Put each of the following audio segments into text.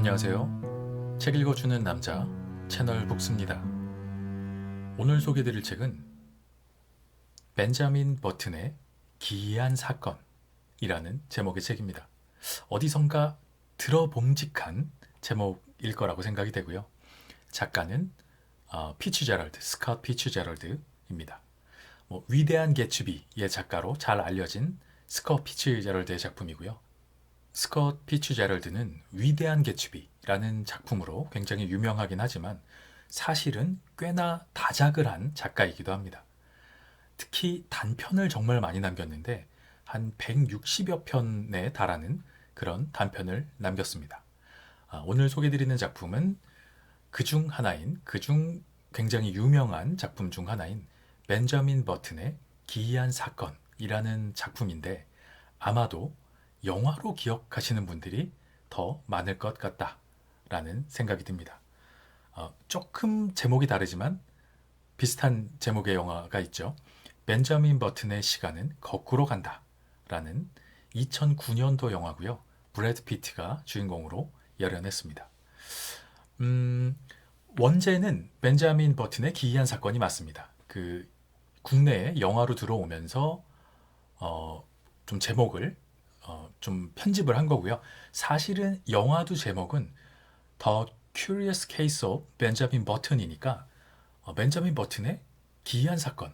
안녕하세요. 책 읽어주는 남자 채널 북스입니다. 오늘 소개드릴 책은 벤자민 버튼의 기이한 사건이라는 제목의 책입니다. 어디선가 들어봄직한 제목일 거라고 생각이 되고요. 작가는 스캇 피츠제럴드입니다. 위대한 개츠비의 작가로 잘 알려진 스캇 피츠제럴드의 작품이고요. 스캇 피츠제럴드는 위대한 개츠비라는 작품으로 굉장히 유명하긴 하지만 사실은 꽤나 다작을 한 작가이기도 합니다. 특히 단편을 정말 많이 남겼는데 한 160여 편에 달하는 그런 단편을 남겼습니다. 오늘 소개드리는 작품은 그중 굉장히 유명한 작품 중 하나인 벤자민 버튼의 기이한 사건이라는 작품인데 아마도 영화로 기억하시는 분들이 더 많을 것 같다라는 생각이 듭니다. 조금 제목이 다르지만 비슷한 제목의 영화가 있죠. 벤자민 버튼의 시간은 거꾸로 간다 라는 2009년도 영화고요. 브래드 피트가 주인공으로 열연했습니다. 원제는 벤자민 버튼의 기이한 사건이 맞습니다. 국내에 영화로 들어오면서 좀 제목을 좀 편집을 한 거고요. 사실은 영화도 제목은 The Curious Case of Benjamin Button이니까 벤자민 버튼의 기이한 사건이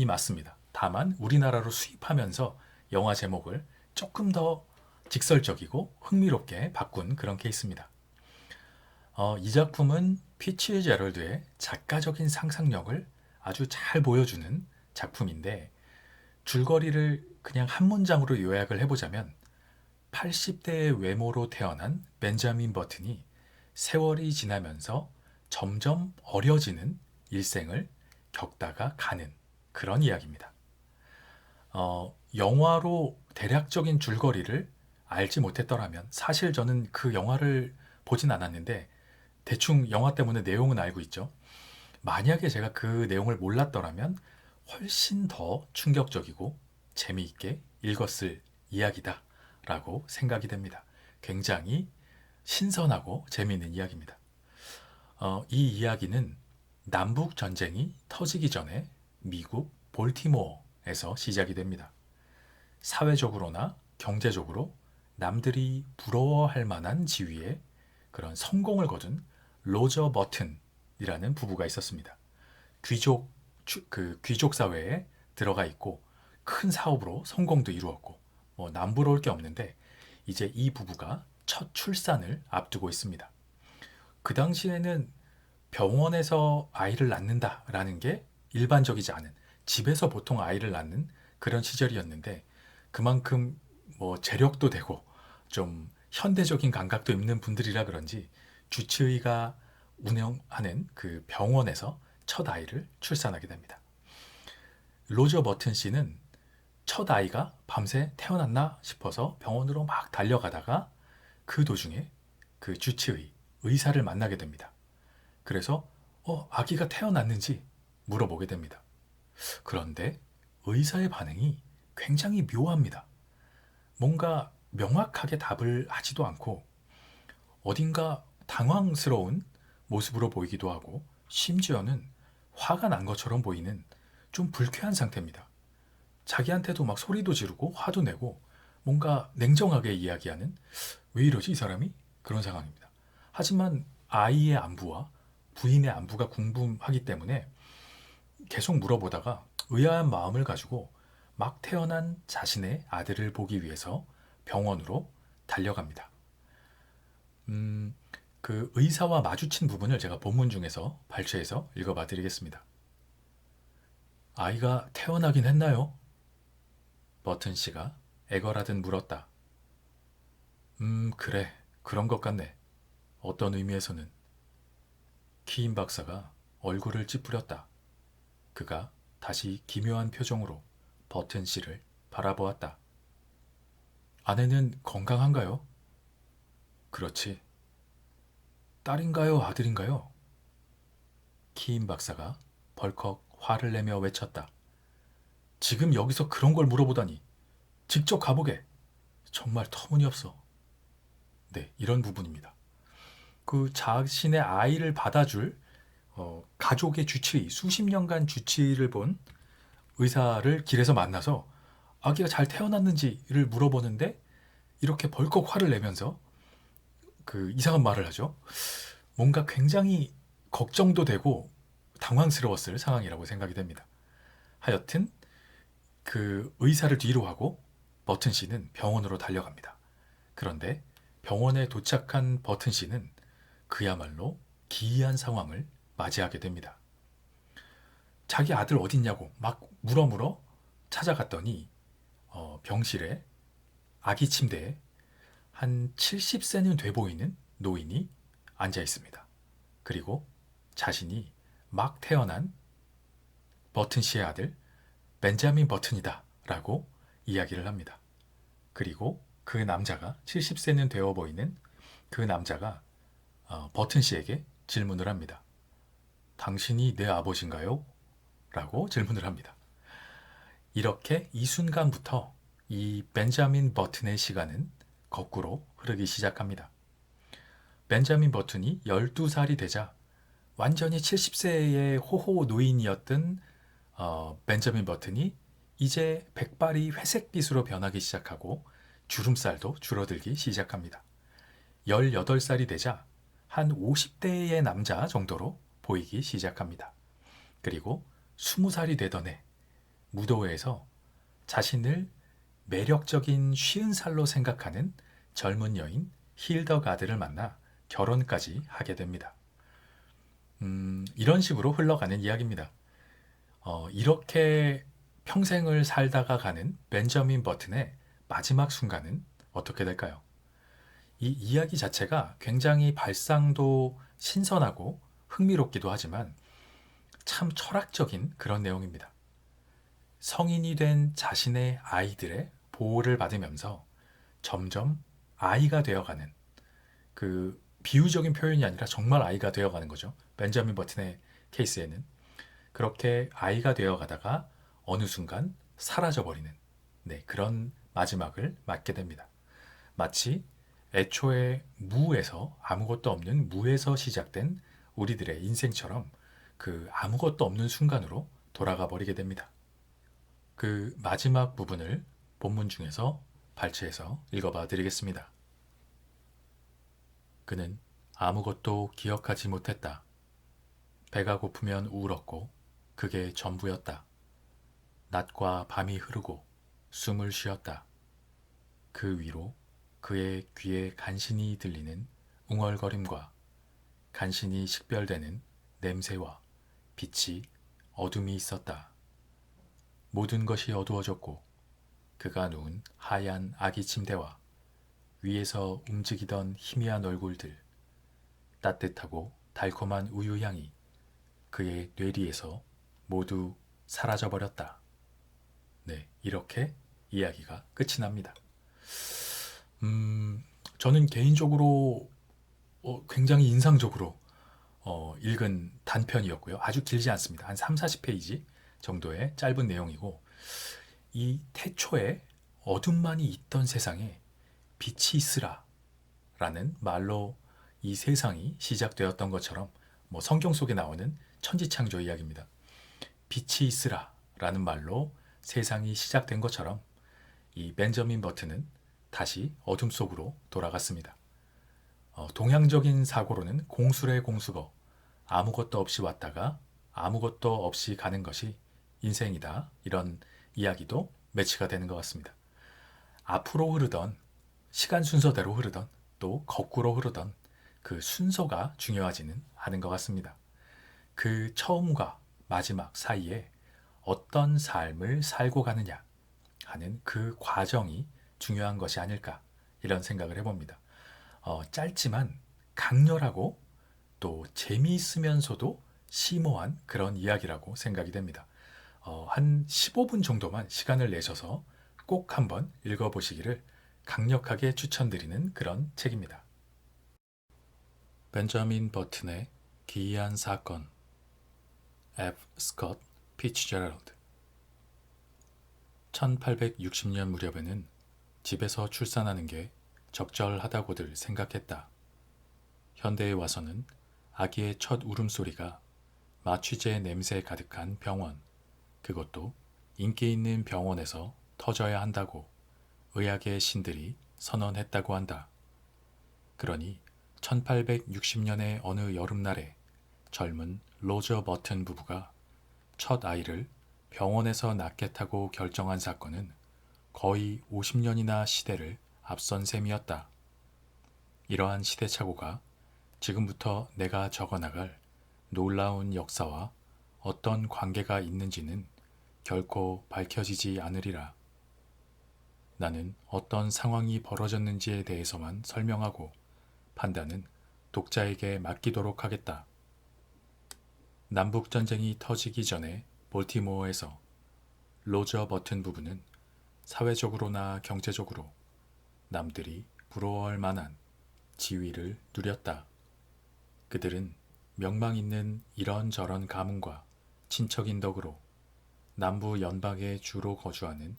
맞습니다. 다만 우리나라로 수입하면서 영화 제목을 조금 더 직설적이고 흥미롭게 바꾼 그런 케이스입니다. 이 작품은 피츠제럴드의 작가적인 상상력을 아주 잘 보여주는 작품인데 줄거리를 그냥 한 문장으로 요약을 해보자면 80대의 외모로 태어난 벤자민 버튼이 세월이 지나면서 점점 어려지는 일생을 겪다가 가는 그런 이야기입니다. 영화로 대략적인 줄거리를 알지 못했더라면 사실 저는 그 영화를 보진 않았는데 대충 영화 때문에 내용은 알고 있죠. 만약에 제가 그 내용을 몰랐더라면 훨씬 더 충격적이고 재미있게 읽었을 이야기다 라고 생각이 됩니다. 굉장히 신선하고 재미있는 이야기입니다. 이 이야기는 남북 전쟁이 터지기 전에 미국 볼티모어에서 시작이 됩니다. 사회적으로나 경제적으로 남들이 부러워할 만한 지위에 그런 성공을 거둔 로저 버튼이라는 부부가 있었습니다. 귀족 사회에 들어가 있고 큰 사업으로 성공도 이루었고 남부러울 게 없는데 이제 이 부부가 첫 출산을 앞두고 있습니다. 그 당시에는 병원에서 아이를 낳는다라는 게 일반적이지 않은 집에서 보통 아이를 낳는 그런 시절이었는데 그만큼 재력도 되고 좀 현대적인 감각도 있는 분들이라 그런지 주치의가 운영하는 그 병원에서 첫 아이를 출산하게 됩니다. 로저 버튼 씨는 첫 아이가 밤새 태어났나 싶어서 병원으로 막 달려가다가 그 도중에 그 의사를 만나게 됩니다. 그래서 아기가 태어났는지 물어보게 됩니다. 그런데 의사의 반응이 굉장히 묘합니다. 뭔가 명확하게 답을 하지도 않고 어딘가 당황스러운 모습으로 보이기도 하고 심지어는 화가 난 것처럼 보이는 좀 불쾌한 상태입니다. 자기한테도 막 소리도 지르고 화도 내고 뭔가 냉정하게 이야기하는 왜 이러지 이 사람이? 그런 상황입니다. 하지만 아이의 안부와 부인의 안부가 궁금하기 때문에 계속 물어보다가 의아한 마음을 가지고 막 태어난 자신의 아들을 보기 위해서 병원으로 달려갑니다. 그 의사와 마주친 부분을 제가 본문 중에서 발췌해서 읽어봐 드리겠습니다. 아이가 태어나긴 했나요? 버튼 씨가 애걸하듯 물었다. 그래. 그런 것 같네. 어떤 의미에서는. 키인 박사가 얼굴을 찌푸렸다. 그가 다시 기묘한 표정으로 버튼 씨를 바라보았다. 아내는 건강한가요? 그렇지. 딸인가요? 아들인가요? 키인 박사가 벌컥 화를 내며 외쳤다. 지금 여기서 그런 걸 물어보다니. 직접 가보게. 정말 터무니없어. 네, 이런 부분입니다. 그 자신의 아이를 받아줄 가족의 주치의, 수십 년간 주치의를 본 의사를 길에서 만나서 아기가 잘 태어났는지를 물어보는데 이렇게 벌컥 화를 내면서 그 이상한 말을 하죠. 뭔가 굉장히 걱정도 되고 당황스러웠을 상황이라고 생각이 됩니다. 하여튼 그 의사를 뒤로 하고 버튼 씨는 병원으로 달려갑니다. 그런데 병원에 도착한 버튼 씨는 그야말로 기이한 상황을 맞이하게 됩니다. 자기 아들 어딨냐고 막 물어 찾아갔더니 병실에 아기 침대에 한 70세는 돼 보이는 노인이 앉아 있습니다. 그리고 자신이 막 태어난 버튼 씨의 아들 벤자민 버튼이다 라고 이야기를 합니다. 그리고 그 남자가 70세는 되어 보이는 그 남자가 버튼 씨에게 질문을 합니다. 당신이 내 아버지인가요? 라고 질문을 합니다. 이렇게 이 순간부터 이 벤자민 버튼의 시간은 거꾸로 흐르기 시작합니다. 벤자민 버튼이 12살이 되자 완전히 70세의 호호 노인이었던 벤자민 버튼이 이제 백발이 회색빛으로 변하기 시작하고 주름살도 줄어들기 시작합니다. 18살이 되자 한 50대의 남자 정도로 보이기 시작합니다. 그리고 20살이 되던 해 무도회에서 자신을 매력적인 50살로 생각하는 젊은 여인 힐더가드를 만나 결혼까지 하게 됩니다. 이런 식으로 흘러가는 이야기입니다. 이렇게 평생을 살다가 가는 벤저민 버튼의 마지막 순간은 어떻게 될까요? 이 이야기 자체가 굉장히 발상도 신선하고 흥미롭기도 하지만 참 철학적인 그런 내용입니다. 성인이 된 자신의 아이들의 보호를 받으면서 점점 아이가 되어가는 그 비유적인 표현이 아니라 정말 아이가 되어가는 거죠. 벤자민 버튼의 케이스에는 그렇게 아이가 되어가다가 어느 순간 사라져버리는 그런 마지막을 맞게 됩니다. 마치 애초에 무에서 아무것도 없는 무에서 시작된 우리들의 인생처럼 그 아무것도 없는 순간으로 돌아가 버리게 됩니다. 그 마지막 부분을 본문 중에서 발췌해서 읽어봐 드리겠습니다. 그는 아무것도 기억하지 못했다. 배가 고프면 울었고 그게 전부였다. 낮과 밤이 흐르고 숨을 쉬었다. 그 위로 그의 귀에 간신히 들리는 웅얼거림과 간신히 식별되는 냄새와 빛이 어둠이 있었다. 모든 것이 어두워졌고 그가 누운 하얀 아기 침대와 위에서 움직이던 희미한 얼굴들, 따뜻하고 달콤한 우유 향이 그의 뇌리에서 모두 사라져버렸다. 네, 이렇게 이야기가 끝이 납니다. 저는 개인적으로 굉장히 인상적으로 읽은 단편이었고요. 아주 길지 않습니다. 한 3, 40페이지 정도의 짧은 내용이고 이 태초에 어둠만이 있던 세상에 빛이 있으라 라는 말로 이 세상이 시작되었던 것처럼 성경 속에 나오는 천지창조 이야기입니다. 빛이 있으라 라는 말로 세상이 시작된 것처럼 이 벤저민 버튼은 다시 어둠 속으로 돌아갔습니다. 동양적인 사고로는 공술의 공수거, 아무것도 없이 왔다가 아무것도 없이 가는 것이 인생이다. 이런 이야기도 매치가 되는 것 같습니다. 앞으로 흐르던 시간 순서대로 흐르던 또 거꾸로 흐르던 그 순서가 중요하지는 않은 것 같습니다. 그 처음과 마지막 사이에 어떤 삶을 살고 가느냐 하는 그 과정이 중요한 것이 아닐까 이런 생각을 해봅니다. 짧지만 강렬하고 또 재미있으면서도 심오한 그런 이야기라고 생각이 됩니다. 한 15분 정도만 시간을 내셔서 꼭 한번 읽어보시기를 강력하게 추천드리는 그런 책입니다. 벤저민 버튼의 기이한 사건 F. 스콧 피츠제럴드 1860년 무렵에는 집에서 출산하는 게 적절하다고들 생각했다. 현대에 와서는 아기의 첫 울음소리가 마취제 냄새 가득한 병원, 그것도 인기 있는 병원에서 터져야 한다고 의학의 신들이 선언했다고 한다. 그러니 1860년의 어느 여름날에 젊은 로저 버튼 부부가 첫 아이를 병원에서 낳겠다고 결정한 사건은 거의 50년이나 시대를 앞선 셈이었다. 이러한 시대착오가 지금부터 내가 적어나갈 놀라운 역사와 어떤 관계가 있는지는 결코 밝혀지지 않으리라. 나는 어떤 상황이 벌어졌는지에 대해서만 설명하고 판단은 독자에게 맡기도록 하겠다. 남북전쟁이 터지기 전에 볼티모어에서 로저 버튼 부부는 사회적으로나 경제적으로 남들이 부러워할 만한 지위를 누렸다. 그들은 명망 있는 이런저런 가문과 친척인 덕으로 남부 연방에 주로 거주하는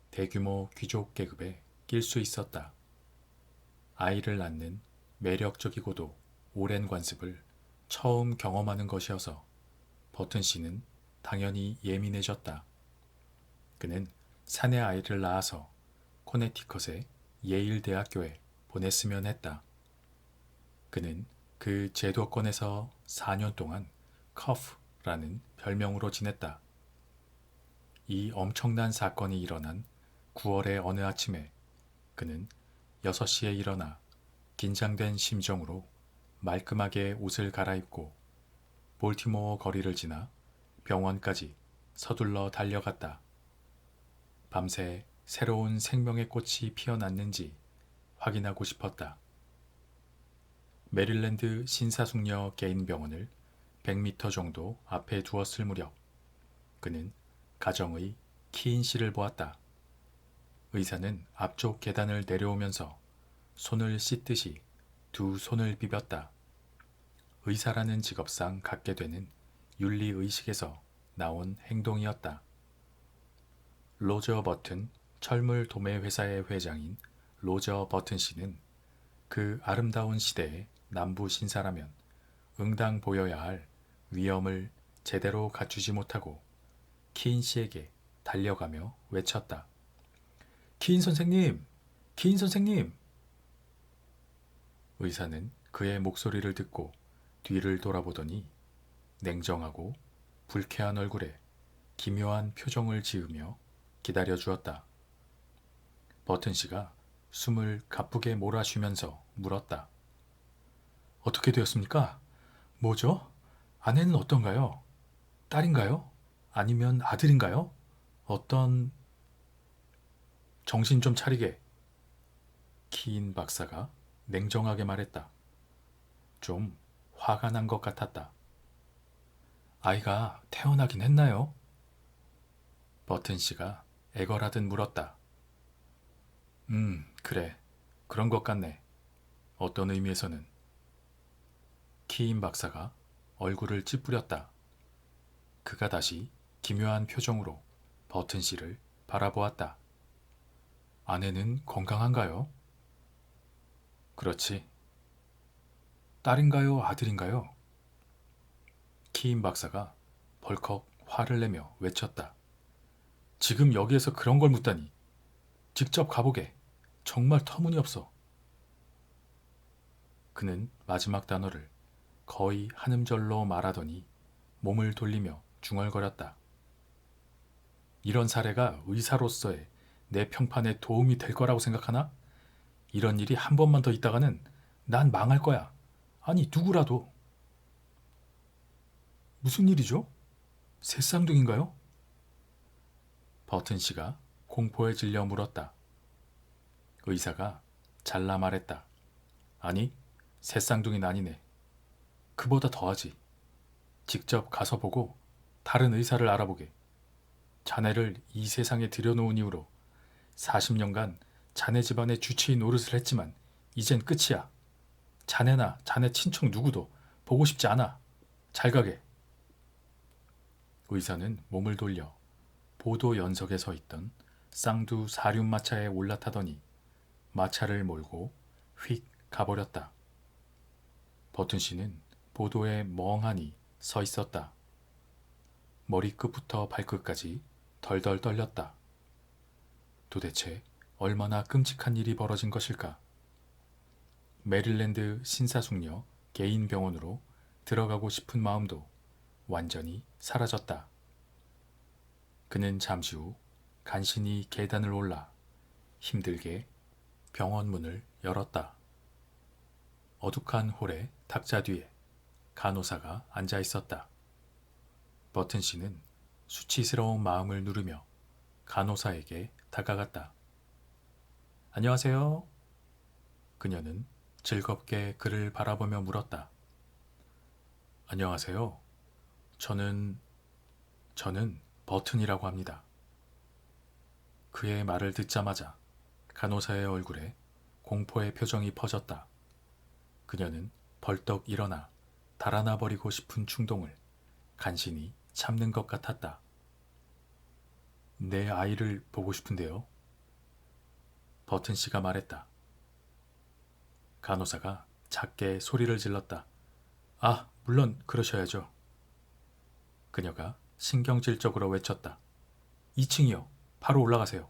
대규모 귀족 계급에 낄 수 있었다. 아이를 낳는 매력적이고도 오랜 관습을 처음 경험하는 것이어서 버튼 씨는 당연히 예민해졌다. 그는 사내 아이를 낳아서 코네티컷의 예일 대학교에 보냈으면 했다. 그는 그 제도권에서 4년 동안 커프라는 별명으로 지냈다. 이 엄청난 사건이 일어난 9월의 어느 아침에 그는 6시에 일어나 긴장된 심정으로 말끔하게 옷을 갈아입고 볼티모어 거리를 지나 병원까지 서둘러 달려갔다. 밤새 새로운 생명의 꽃이 피어났는지 확인하고 싶었다. 메릴랜드 신사숙녀 개인병원을 100m 정도 앞에 두었을 무렵 그는 가정의 키인 씨를 보았다. 의사는 앞쪽 계단을 내려오면서 손을 씻듯이 두 손을 비볐다. 의사라는 직업상 갖게 되는 윤리의식에서 나온 행동이었다. 로저 버튼 철물 도매 회사의 회장인 로저 버튼 씨는 그 아름다운 시대의 남부 신사라면 응당 보여야 할 위엄을 제대로 갖추지 못하고 키인 씨에게 달려가며 외쳤다. 키인 선생님! 키인 선생님! 의사는 그의 목소리를 듣고 뒤를 돌아보더니 냉정하고 불쾌한 얼굴에 기묘한 표정을 지으며 기다려 주었다. 버튼 씨가 숨을 가쁘게 몰아쉬면서 물었다. 어떻게 되었습니까? 뭐죠? 아내는 어떤가요? 딸인가요? 아니면 아들인가요? 어떤... 정신 좀 차리게. 키인 박사가 냉정하게 말했다. 좀 화가 난 것 같았다. 아이가 태어나긴 했나요? 버튼 씨가 애걸하듯 물었다. 그래. 그런 것 같네. 어떤 의미에서는. 키인 박사가 얼굴을 찌푸렸다. 그가 다시 기묘한 표정으로 버튼 씨를 바라보았다. 아내는 건강한가요? 그렇지. 딸인가요? 아들인가요? 키인 박사가 벌컥 화를 내며 외쳤다. 지금 여기에서 그런 걸 묻다니. 직접 가보게. 정말 터무니없어. 그는 마지막 단어를 거의 한 음절로 말하더니 몸을 돌리며 중얼거렸다. 이런 사례가 의사로서의 내 평판에 도움이 될 거라고 생각하나? 이런 일이 한 번만 더 있다가는 난 망할 거야. 아니, 누구라도. 무슨 일이죠? 새쌍둥인가요? 버튼 씨가 공포에 질려 물었다. 의사가 잘라 말했다. 아니, 새쌍둥이는 아니네. 그보다 더하지. 직접 가서 보고 다른 의사를 알아보게. 자네를 이 세상에 들여놓은 이후로 40년간 자네 집안의 주치의 노릇을 했지만 이젠 끝이야. 자네나 자네 친척 누구도 보고 싶지 않아. 잘 가게. 의사는 몸을 돌려 보도 연석에 서 있던 쌍두 사륜마차에 올라타더니 마차를 몰고 휙 가버렸다. 버튼 씨는 보도에 멍하니 서 있었다. 머리끝부터 발끝까지 덜덜 떨렸다. 도대체 얼마나 끔찍한 일이 벌어진 것일까? 메릴랜드 신사숙녀 개인 병원으로 들어가고 싶은 마음도 완전히 사라졌다. 그는 잠시 후 간신히 계단을 올라 힘들게 병원 문을 열었다. 어둑한 홀의 탁자 뒤에 간호사가 앉아 있었다. 버튼 씨는 수치스러운 마음을 누르며 간호사에게 다가갔다. 안녕하세요. 그녀는 즐겁게 그를 바라보며 물었다. 안녕하세요. 저는 버튼이라고 합니다. 그의 말을 듣자마자 간호사의 얼굴에 공포의 표정이 퍼졌다. 그녀는 벌떡 일어나 달아나 버리고 싶은 충동을 간신히 참는 것 같았다. 내 아이를 보고 싶은데요. 버튼 씨가 말했다. 간호사가 작게 소리를 질렀다. 아, 물론 그러셔야죠. 그녀가 신경질적으로 외쳤다. 2층이요. 바로 올라가세요.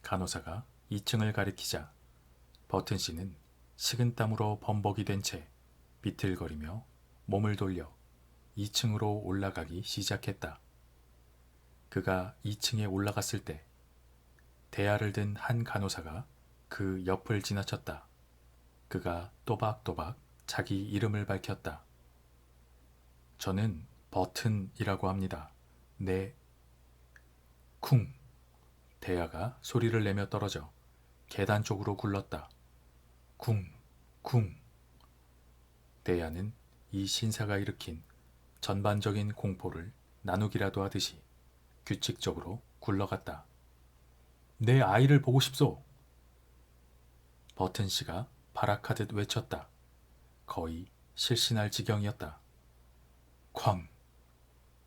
간호사가 2층을 가리키자 버튼 씨는 식은땀으로 범벅이 된 채 비틀거리며 몸을 돌려 2층으로 올라가기 시작했다. 그가 2층에 올라갔을 때 대야를 든 한 간호사가 그 옆을 지나쳤다. 그가 또박또박 자기 이름을 밝혔다. 저는 버튼이라고 합니다. 네. 쿵. 대야가 소리를 내며 떨어져 계단 쪽으로 굴렀다. 쿵, 쿵. 대야는 이 신사가 일으킨 전반적인 공포를 나누기라도 하듯이 규칙적으로 굴러갔다. 내 아이를 보고 싶소. 버튼 씨가 발악하듯 외쳤다. 거의 실신할 지경이었다. 쾅.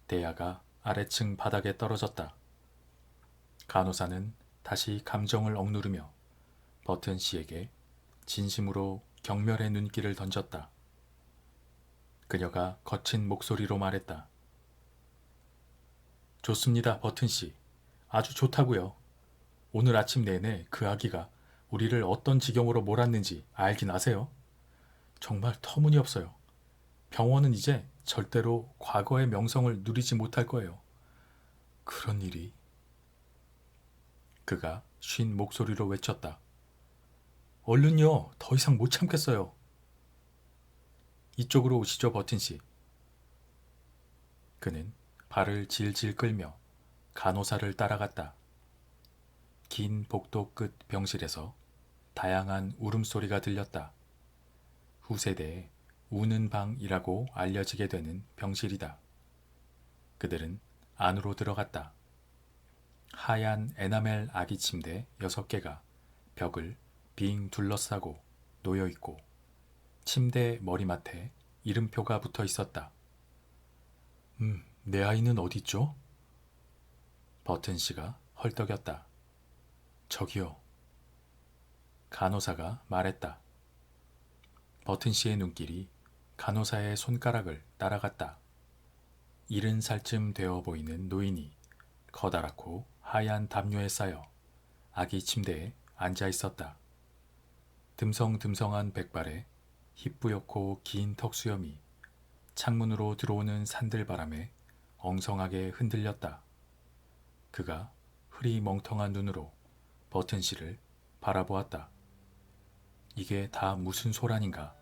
대야가 아래층 바닥에 떨어졌다. 간호사는 다시 감정을 억누르며 버튼 씨에게 진심으로 경멸의 눈길을 던졌다. 그녀가 거친 목소리로 말했다. 좋습니다, 버튼 씨. 아주 좋다고요. 오늘 아침 내내 그 아기가 우리를 어떤 지경으로 몰았는지 알긴 아세요? 정말 터무니없어요. 병원은 이제 절대로 과거의 명성을 누리지 못할 거예요. 그런 일이... 그가 쉰 목소리로 외쳤다. 얼른요. 더 이상 못 참겠어요. 이쪽으로 오시죠, 버튼 씨. 그는 발을 질질 끌며 간호사를 따라갔다. 긴 복도 끝 병실에서 다양한 울음소리가 들렸다. 후세대의 우는 방이라고 알려지게 되는 병실이다. 그들은 안으로 들어갔다. 하얀 에나멜 아기 침대 6개가 벽을 빙 둘러싸고 놓여있고 침대 머리맡에 이름표가 붙어 있었다. 내 아이는 어디 있죠? 버튼 씨가 헐떡였다. 저기요. 간호사가 말했다. 버튼 씨의 눈길이 간호사의 손가락을 따라갔다. 70살쯤 되어 보이는 노인이 커다랗고 하얀 담요에 쌓여 아기 침대에 앉아 있었다. 듬성듬성한 백발에 희뿌옇고 긴 턱수염이 창문으로 들어오는 산들바람에 엉성하게 흔들렸다. 그가 흐리멍텅한 눈으로 버튼 씨를 바라보았다. 이게 다 무슨 소란인가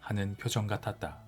하는 표정 같았다.